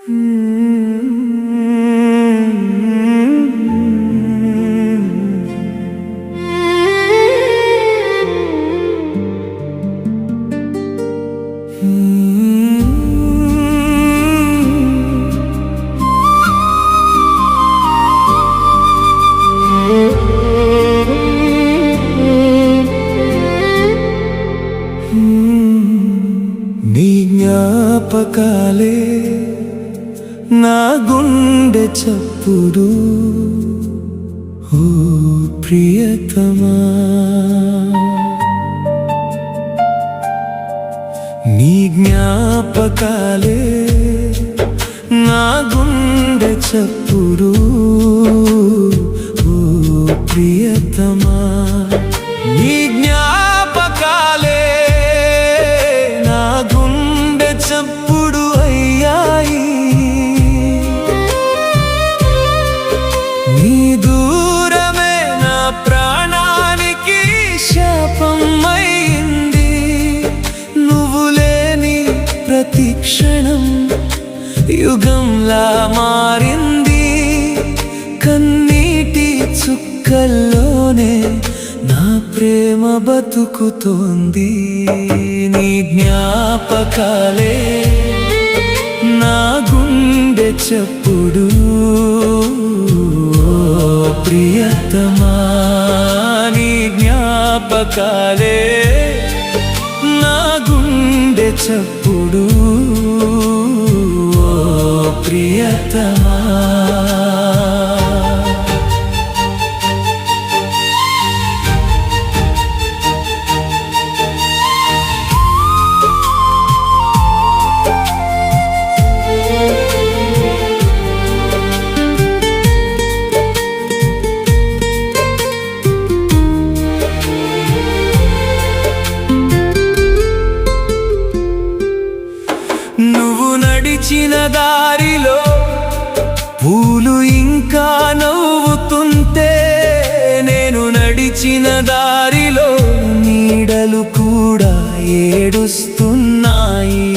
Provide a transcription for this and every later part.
నీ జ్ఞాపకాలే నా గుండె చప్పుడు, ఓ ప్రియతమా. నీ జ్ఞాపకాలే నా గుండె చప్పుడు, ఓ ప్రియతమా. నీ జ్ఞాపకాలే నా గుండె చప్పుడు అయ్యాయి. నీ దూరమే నా ప్రాణానికి శాపమయ్యింది. నువ్వు లేని ప్రతి క్షణం యుగంలా మారింది. కన్నీటి చుక్కల్లోనే నా ప్రేమ బతుకుతోంది. నీ జ్ఞాపకాలే నా గుండె చప్పుడు, ఓ ప్రియతమా. నీ జ్ఞాపకాలే నా గుండె చప్పుడు, ఓ ప్రియతమా. నువ్వు నడిచిన దారిలో పూలు ఇంకా నవ్వుతుంటే, నేను నడిచిన దారిలో నీడలు కూడా ఏడుస్తున్నాయి.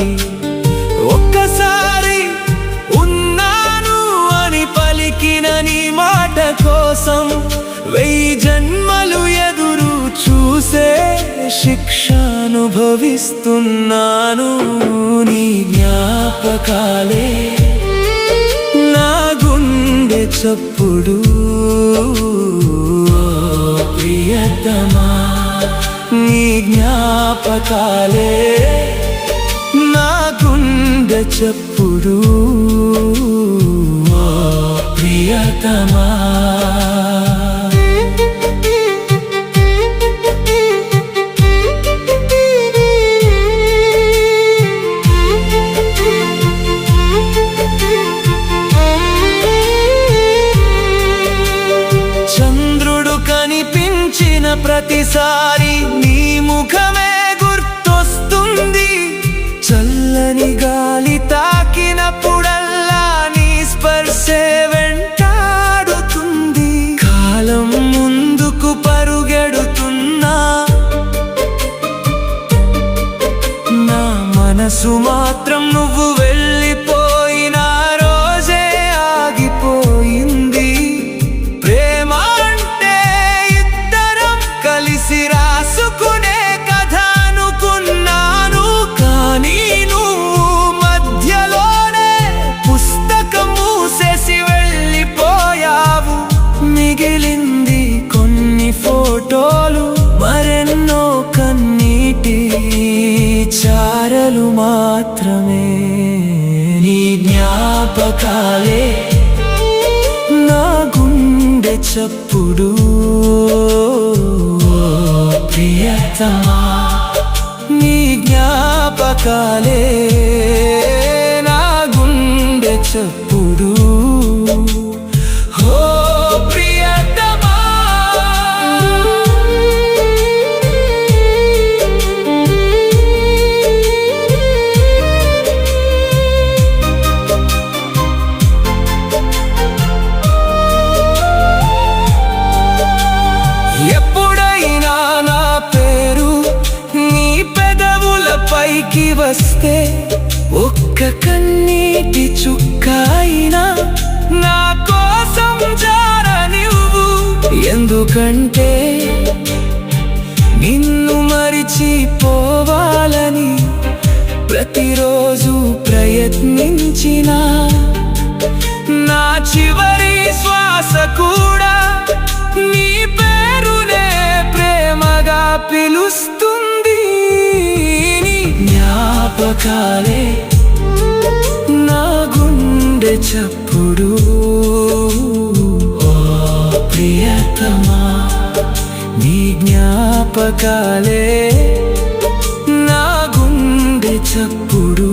ఒక్కసారి ఉన్నాను అని పలికిన నీ మాట కోసం 1000 జన్మలు ఎదురు చూసే శిక్ష అనుభవిస్తున్నాను. నీ జ్ఞాపకాలే నా గుండె చప్పుడు, ప్రియతమా. నీ జ్ఞాపకాలే నా గుండె చప్పుడు, ప్రియతమా. కనిపించిన ప్రతిసారి నీ ముఖమే గుర్తొస్తుంది. చల్లని గాలి తాకినప్పుడల్లా నీ స్పర్శే వెంటాడుతుంది. కాలం ముందుకు పరుగెడుతున్నా నా మనసు మాత్రం నువ్వు వెళ్ళిపోయిన రోజే ఆగిపోయింది. ప్రేమ రాసుకునే కథ అనుకున్నాను, కానీ నువ్వు మధ్యలోనే పుస్తకం మూసేసి వెళ్ళిపోయావు. మిగిలింది కొన్ని ఫోటోలు, మరెన్నో కన్నీటి చారలు మాత్రమే. నీ జ్ఞాపకాలే నా గుండె చప్పుడు, ప్రియతమా. నీ జ్ఞాపకాలే నా గుండె చప్పుడు, ఓ ప్రియతమా. ఎప్పుడైనా నా పేరు నీ పెదవులపైకి వస్తే ఒక్క కన్నీటి చుక్క అయినా నా కోసం జారనివ్వు. ఎందుకంటే నిన్ను మరిచిపోవాలని ప్రతిరోజు ప్రయత్నించినా, నా చివరి శ్వాస కూడా నీ పేరునే ప్రేమగా పిలుస్తుంది. నీ జ్ఞాపకాలే నా గుండె చప్పుడు. ఓ ప్రియతమా, నీ జ్ఞాపకాలే నా గుండె చప్పుడు.